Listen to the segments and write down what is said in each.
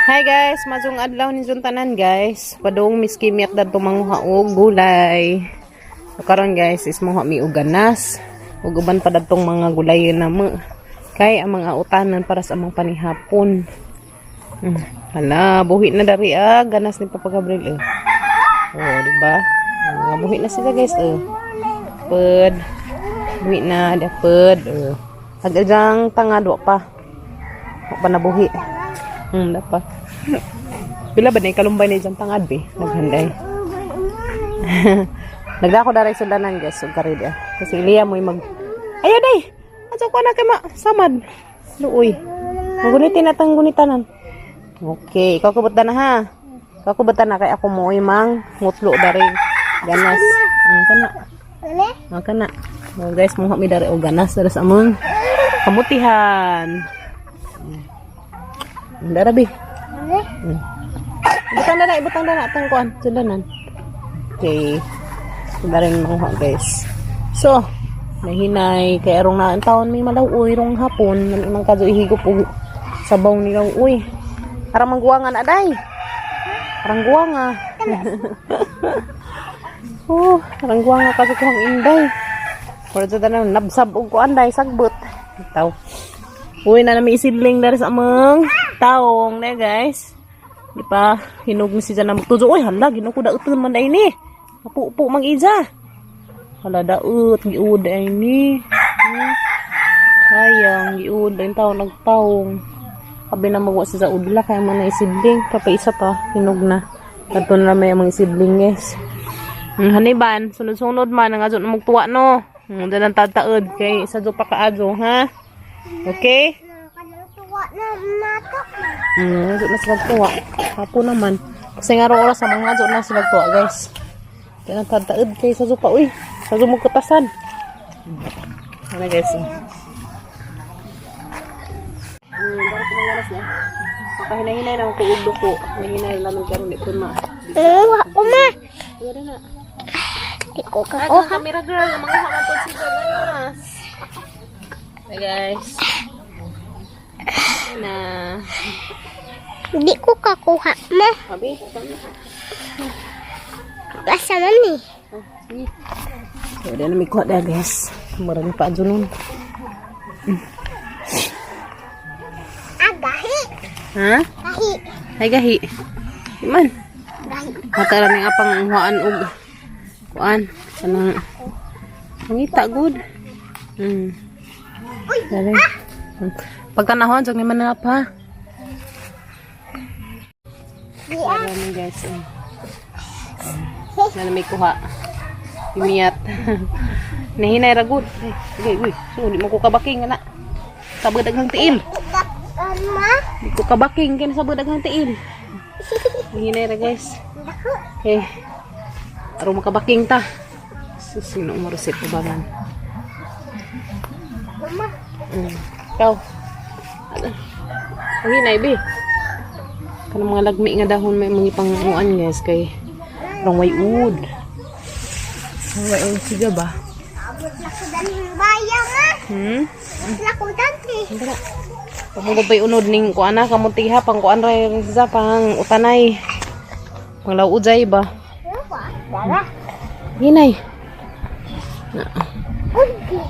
Hi guys, majong adlaw ni tanan guys. Padung miski miat dadto manguha og gulay. So, karon guys is moha mi og ganas. Ug uban pa dadtong mga gulay na mo. Kay ang mga utanan para sa among panihapon. Hala, buhi na dari ganas ni Papa Gabriel. Oh, di ba? Buhi na sila guys. Ped. Buhi na dapat. Agagang tangado pa. Pa na buhi. Dapat. Bila ba na kalumbay na dyan tangad, be? Naghanday. Nagdako daray sulanan, guys. So, karid, kasi iliya mo mag... Ayaw, day! Aso ko na kay samad. Luoy. Magunitin natang gunitanan. Okay. Ikaw kubot na ha. Ikaw kubot na kay ako mo mang ngutlo daray ganas. Kana. Kana. Oh, guys, muha mi daray o ganas. Daras among kamutihan. Darabi. Ibutang na atong kuan, sudanan. Okay. Sudaran mo guys. So, nahinay kay arong na taon may malaw-uy rong hapon, man imong kadto ihigop og sabaw ni uy. Para mangguwangan aday. Parang guwanga. Parang guwanga kasi kuhang inday. Pero sa tanan nabsab og kuan day sagbot. Taw. Uy na nami isidling dari sa among taong na guys. Di pa hinog ni si Jana magtuzo. Uy hala ginuko daot man day ni. Apu-upo mag-iza. Hala daot giud ay ni. Sayang giud ang taong nagtaong. Abi na magwa sa udla kay man na isidling papaisa pa hinog na. Kadto na may mga isidling guys. Haniban sunod-sunod man nga na magtuwa no. Dalang tataod kay sa do pa kaadto ha. Okay? Hadyo na sila tuwa. Hapo naman. Kasi nga oras sa mga hadyo na sila tuwa guys. Kaya nagtataod kayo sa zupa. Uy, sa zumugkatasan. Ano guys? Barat ko mga alas na. Makahinay-hinay na ako ugdo ko. Hinahinay lang ng karoon ito ma. Uma! Wala na. Iko ka. Oh, camera girl. Mga hamatod si Ganas. Hey guys. Na. Hindi ko kakuha mo. Abi, Basta man ni. so, udah na kuha dah guys. Marami pa dyan nun. Agahi. Ha? Gahi. Ay gahi. Iman. Gahi. Mataran ng apang huwaan og kuan. Kanang mangita good. Dali. Pagkanahon, sag naman na pa. Marami guys. Na may kuha. Imiyat. Nahinay ragod. Sige, uy. So, di mo ko kabaking na. Sabad daghang tiil. Mama. Di ko kabaking kaya sabad daghang tiil. Nahinay ra guys. Okay. Aron makabaking ta. Sino marusit ko ba man? Mama. Ikaw. Nahinay be. Kanang mga lagmi nga dahon may mga panguan guys kay rong way wood. Way wood siga ba? Abot na ko dali bayang ah. Lako dali. Hindi. Pamugod pa'y unod ning kuana kamutiha pang kuan ray sa pang utanay. Pang lauudzay ba? Dara. Hinay. Okay.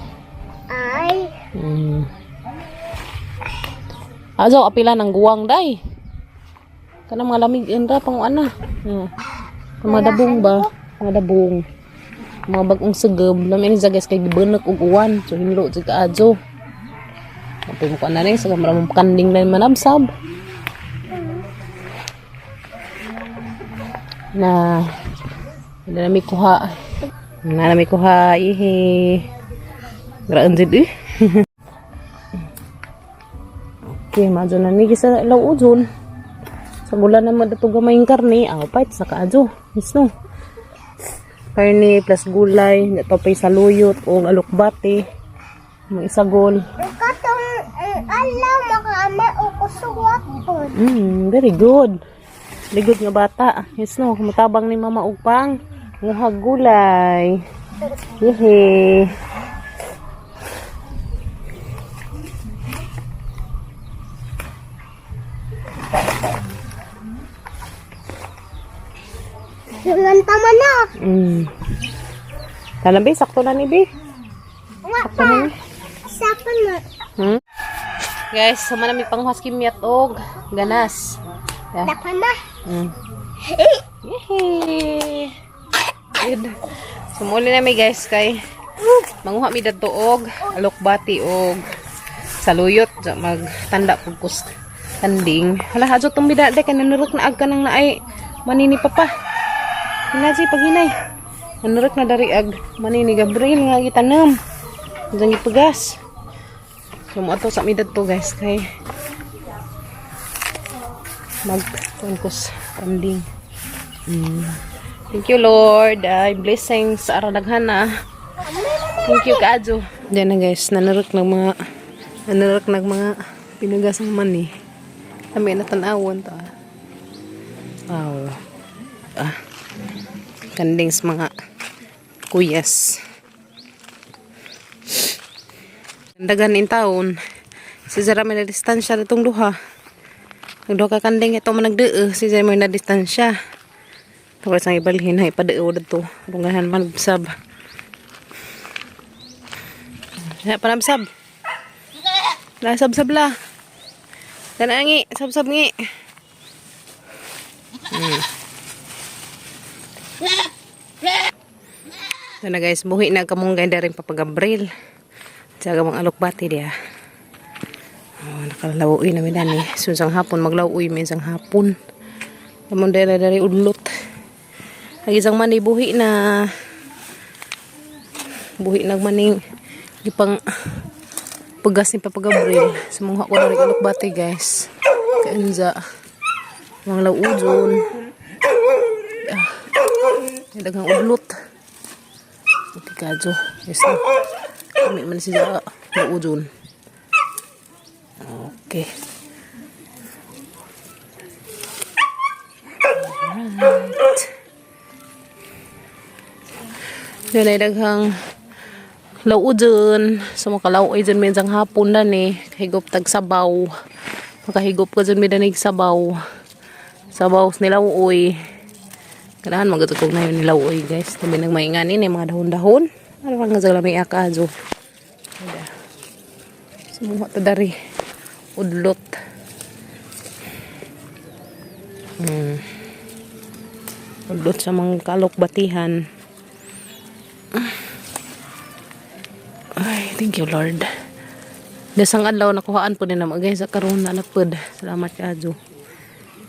Ay. Azo apila ng guwang day. Kana mga lamig ra pang ana. Mga dabong ba? Mga dabong. Mga bagong segem. Lamin sa guys kay gibenek og uwan. So hinlo jud ka azo. Apo mo kana rin sa maramong kanding na manabsab. Na nami kuha. Nami kuha ihi. Graan jud Okay, madyo na ni sa ilaw udyon. Sa bulan naman dato gamayng karne, pait sa kaadyo. Misno. Karne plus gulay, dato pa'y saluyot o alukbate. Mga isagol. Katong alaw makaama o kusuwat po. Very good. Very good nga bata. Misno, matabang ni mama upang nguhag gulay. Yehe. Dengan taman na. Tanabi, sakto na ni Bi. Sakto na ni. Sapa na. Guys, sama namin panghuas kimyat og ganas. Yeah. Tapan na. Yehey! Good. Sumuli na mi guys kay manguha mi dadto og alokbati og saluyot sa magtanda pug kus kanding. Hala hadto tong bidade kay nanurok na ag kanang naay manini papa. Hinaji paghinay. Nanurok na dari ag manini Gabriel nga gitanam. Diyan gipugas. So mo ato sa mi dadto guys kay mag-tungkos kanding. Thank you Lord. Blessings sa aradaghan na. Thank you kaadyo. Diyan na guys, nanarok ng mga pinugas ng mani. Kami na tanawon ta. Wow. Kanding sa mga kuyas. Dagan in taon. Si Zara may na distansya na itong duha. Nagduha ka kanding ito man nagdee. Si Zara may na distansya. Ito sang ibalhin hay padee o dito. Rungahan man sab. Ya panabsab. La sab la. Kana ngi, sab ngi. Na guys, buhi na kamunggay na rin papagabril. Tsaga mga alokbati dia. Nakalawuy namin dani. Sunsang hapon, maglawuy may isang hapon. Namun dari udlot. Ang isang mani buhi na. Buhi nagmaning ipang pagas ni papagabril. Sumuha ko na rin alokbati guys. Kainza. Mga lawudyon. Dagang udlot. Okay kadyo. Yes na. Kami man siya lawudyon. Okay. Alright. Yan ay daghang lawudyon. So makalaway dyan may isang hapon na ni. Kahigop tag sabaw. Makahigop ka dyan may danig sabaw. Sabaw nilawoy. Kanahan magatutog na yun nilawoy guys. Tabi nagmainganin yung mga dahon-dahon. Ano pang nga may akazo. Sumuha to dari. Udlot. Udlot sa mga kalokbatihan. Ay, thank you Lord. Dasang adlaw nakuhaan po din naman guys sa karon na napod. Salamat kaadyo.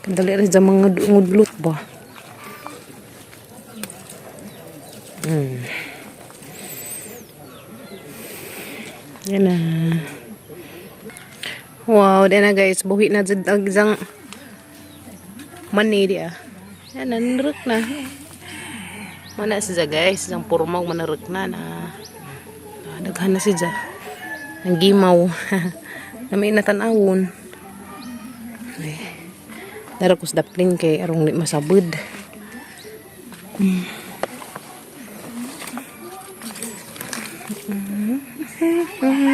Kadali rin sa mga udlot ba. Yan na. Wow, din na guys. Buhi na dyan ang isang mani dia. Yan, nanarok na. Mana siya guys. Isang purmaw manarok na. Daghan na siya. Ang gimaw. Nami natanawon. Darakos dapling kay arong li masabud.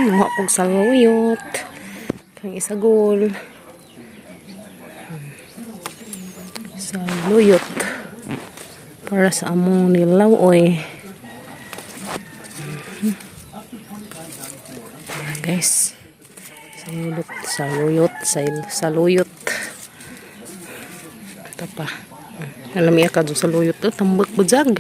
Makapag saluyot. Kang isagol. Saluyot. Para sa among nilawoy. Guys. Saluyot. Ito pa. Alam niya ka doon saluyot. Tambak bajag.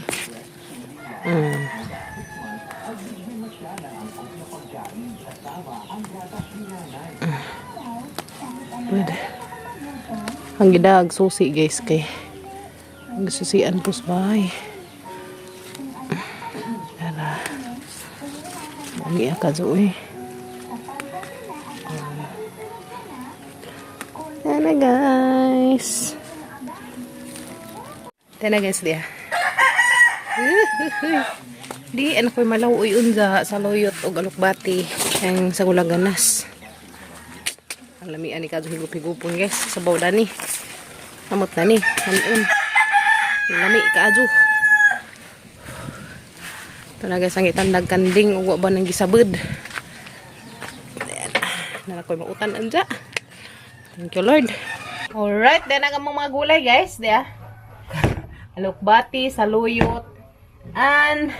Pwede. Ang gidag susi guys kay ang susian po sa bahay. Yala. Ang iaka doon Yana guys. Tena guys dia. Di anak ko'y malawoy unza sa loyot o galukbati ang sa gulaganas. Lamian ni kadto higup-higupon guys sa bawda ni. Amot na ni. Hanon. Lami kadto. Talaga sang itandag kanding ug wa ba nang gisabed. Nala koy mautan anja. Thank you Lord. Alright, then ang mga gulay guys, dia. alokbati, saluyot, and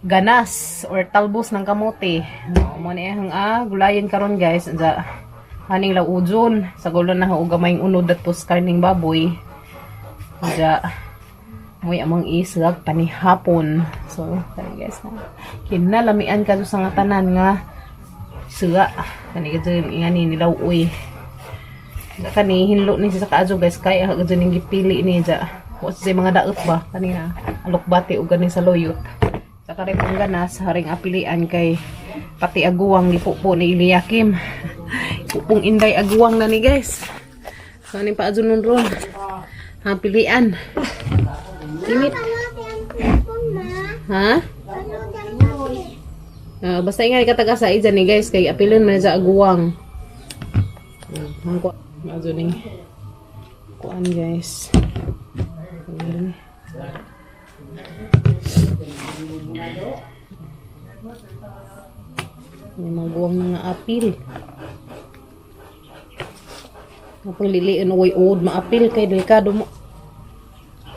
ganas or talbos ng kamote. Mo ni ang gulayan karon guys. Anja haning laujon sa gulo na og gamayng unod datos karning baboy. Anja moy among isag panihapon. So kani guys na kinalamian kadto sa nga tanan nga suga kani gadto ingani nilaw uy. Kani hinlo ni sa kaadyo guys kay gadto ning gipili ni ja. Wa sa mga daot ba kanina alokbati ug ganin sa loyot. Sa kare pang ganas haring apilian kay pati aguwang gipupo ni Iliakim. Pupong inday aguwang na ni guys. So ni pa adun ron. Ha pilian. Init. Ha? Basta ingay katagasa ijan ni guys kay apilon man sa aguwang. Hangko adun ni. Kuan guys. May mga buwang mga apil. Kapag liliin uwi uod maapil kay delikado mo.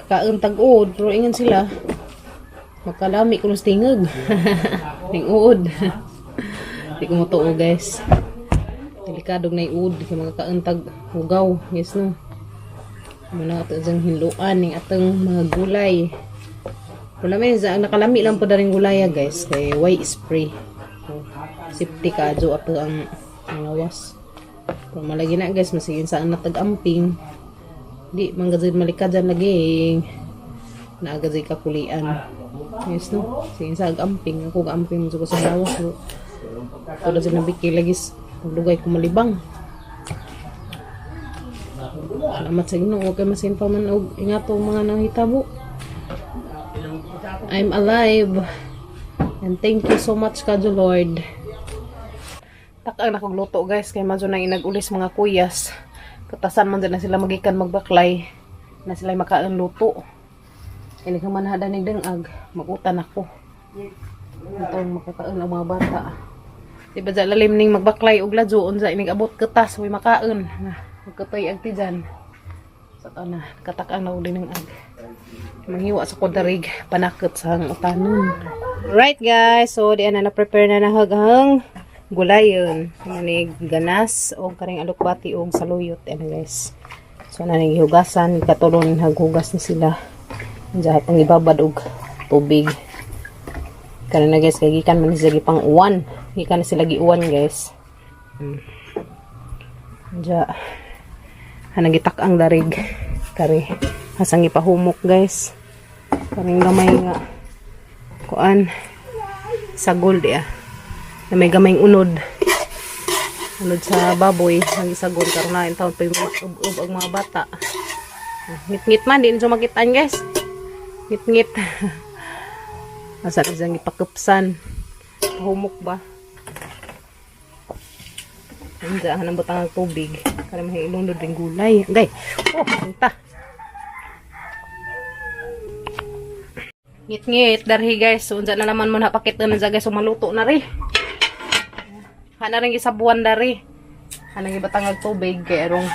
Kaon tag-uod pero ingon sila makalami kung tingog. Ning uod. Di ko matuo guys. Delikado na uod kay mga kaon tag-hugaw. Yes no. Muna ato dyan hinluan ning atong mga gulay. Wala may nakalami lang po na rin gulaya guys kay white spray. Safety kadyo ato ang lawas. Pero malagi na guys masigin saan natag-amping. Di manggazid malikadyan lagi naagazay kakulian. Yes no. Sigin sa ag-amping ako ga-amping mo sa lawas. Ito na sila bikil lagi lugay ko malibang. Salamat sa Ginoo kay masin pa man og ingato mga nahitabo. I'm alive. And thank you so much kadyo Lord. Takang nakagluto guys kay madyo nang inagulis mga kuyas. Katasan man din na sila magikan magbaklay na sila makaon luto. Ini ka man hada ning dengag magutan ako. Ito makakaon ang mga bata. Di ba lalim ning magbaklay og ladyo unsa ining abot ketas way makaon. Magkatoy ag ti dyan. Sa na katak-ang na uli ng ag. Manghiwa sa kodarig panakot sa hang utanon. Right guys, so di na prepare na nahaghang gulayon. Ani ganas o karing alokbati o saluyot ano guys. So na hihugasan katulon haghugas ni sila. Diyan ang ibabad og tubig. Kana na guys kay gikan man sila gipang uwan. Gikan na sila giuwan guys. Diyan hanagitak ang darig kare hasang ipahumok guys karing gamay nga kuan sagol dia na may gamayng unod sa baboy ang isagol karon na in taon pa yung ang mga bata ngit-ngit man din so makitaan guys ngit-ngit asa na dyan ipakupsan pahumok ba Andiyan ang butang ng tubig para mahilunod ring gulay. Gay. Oh, punta. Ngit-ngit darhi guys. So unsa na naman mo napakit na sa guys maluto na ri. Hana ring isabuan dari. Hana gi batang ng tubig kay arong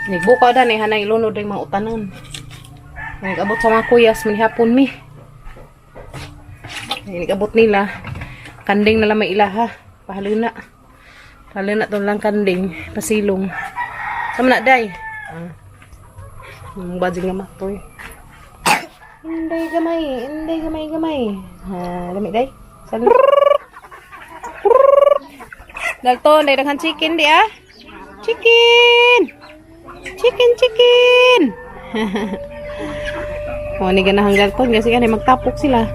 nigbuka da ni hana ilunod ring mga utanon. Nagabot sa mga kuyas manihapon mi. Nagabot nila. Kanding na lang may ilaha. Pahaluna. Halo na itong lang kanding, pasilong. Sama na, day. Yung bajing nga matoy. Hindi gamay. Dami, day. Sabi. Dalton, day daghan chicken, di ah. Chicken! O, ni ganahang Dalton. Kasi ganay magtapok sila.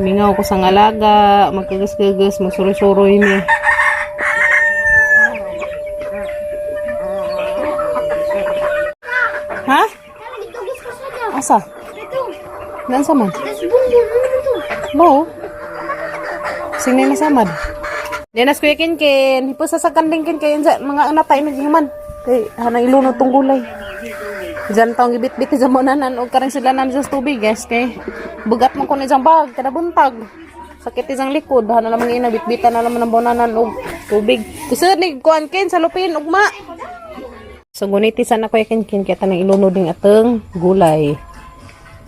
Mingaw ko sang alaga, magkagas-kagas, magsuroy-suroy ni. Ha? Asa? Naan samad? Mo? Sino na samad? Dinas kuya kin-kin. Hipo sa kanding kin-kin sa mga anatay na giman. Kay hanang ilunod tong gulay. Diyan taong gibit-bit sa monanan o karang sila nan sa tubig guys kay bugat man ko ni jang bag kada buntag. Sakit isang likod. Dahan na naman ina. Bitbitan na naman ng bonanan o tubig. Kusod ni kuan kin sa lupin. Ugma. So, gunitisan ako kin kaya tanang ilunod ng atong gulay.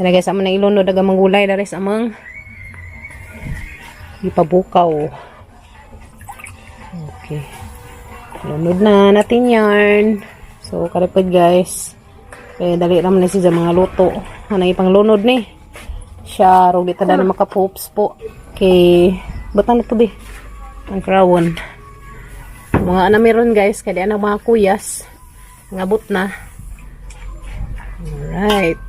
Yan guys, amang nang ilunod agamang gulay. Daris amang ipabukaw. Okay. Lunod na natin yarn. So, karipod guys. Eh, dali naman na siya mga luto. Ano ipang lunod ni? Siya, rog dito na makapoops po. Okay. Bata na to be? Ang crown. Mga anamiron guys. Kaya ang mga kuyas. Ngabot na. Alright.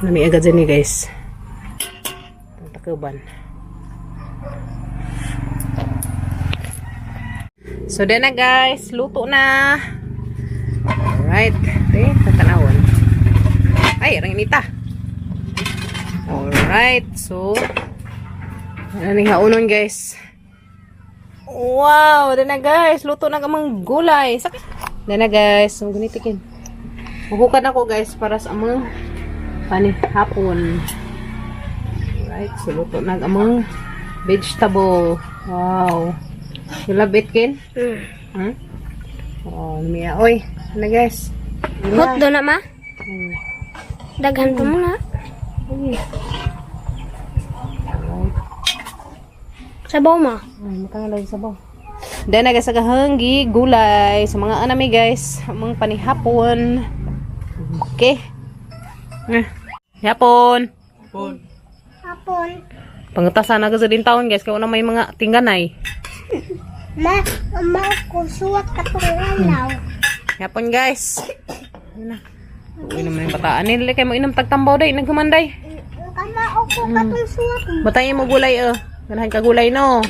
Nami agad dyan ni guys. Ang takuban. So, then na guys. Luto na. Alright. Okay, tatanawon. Ay, arang inita. Alright. So, ano ning haunon guys. Wow, then na guys. Luto na kamang gulay. Sakit. Then na guys. So, ganitikin. Huhukan ako guys para sa amang hapon. Alright. So, luto na kamang vegetable. Wow. You love it, Ken? Hmm? Oh, lumiya. Oy, ano guys? Hot do na ma? Daghan pa mo na. Sabaw mo? Ay, matang lagi sabaw. Then, nagasagahanggi, gulay. Sa mga anami guys, amang panihapon. Okay. Hapon. Hapon. Pangutasan na sa din taon guys, kaya na may mga tingganay. Ma ko suwat katong alaw. Hapon guys. Ano na? Uy naman yung bataan nila. Kaya mo inam tagtambaw day. Naghumanday. Kama ako katong suwat. Batayin mo gulay Ganahan ka gulay no.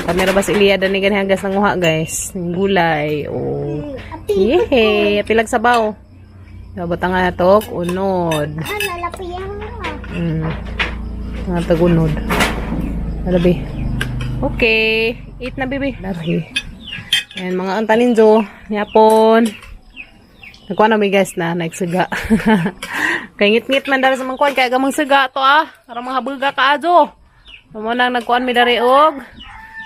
Kamera ba si Iliada ni ganahan gas ng uha guys. Yung gulay. Oh. Yehey. Pilag sabaw. Bata nga to. Unod. Lalapiyang mo. Nga tagunod. Alabi. Okay. Eat na, baby. Dari. Ayan, mga antaninjo. Yapon. Nagkuha na may guys na. Nagsiga. Kaya ngit-ngit man dari sa mga kuhan. Kaya gamang siga to Para mga bulga ka ajo. Naman nang nagkuhan may dari og.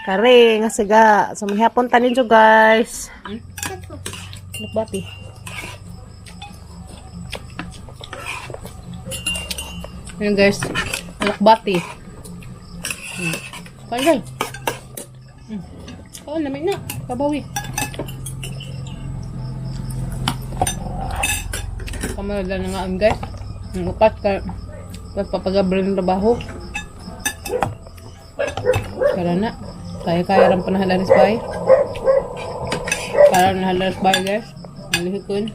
Kare, nga siga. So, mga yapon taninjo guys. Nagbati. Ayan guys. Alakbati. Kain guys. Oh, lamig na. Kabawi. Kamarada na nga ang guys. Ang upat ka. Papagabra ng trabaho. Kaya na. Kaya-kaya rin pa na halaris bay. Kaya na halaris bay guys. Malihikon.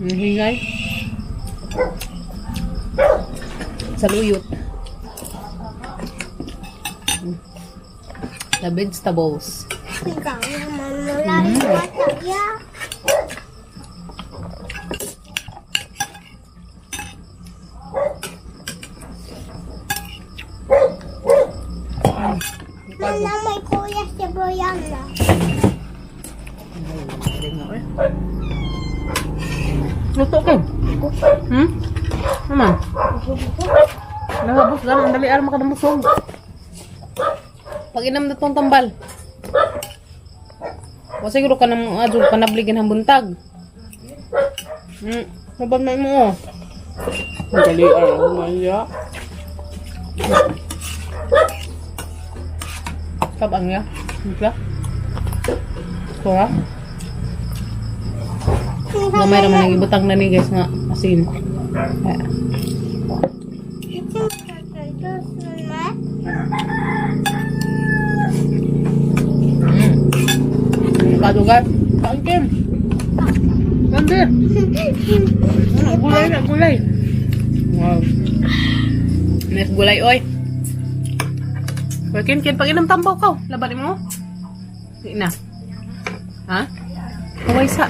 Mahingay. Saluyot. The vegetables. Ikaw naman mula suwat ya. Wala may kuya si Boyang na. Luto ka? Naman? Nahabos lang. Ang dali alam makadamusong. Pag inam na itong tambal. O siguro ka nang adyo panabligin ang buntag. Sabad na mo. Ang dali alam maya. Sabang ya. Mika. Kora. Gamay naman ang ibutang na ni guys nga asin. Kado guys. Kain Kim. Ganda. Gulay na gulay. Wow. Nes gulay oy. Kin pag inam tambaw ka. Labanin mo. Hindi na. Ha? Kaway sa.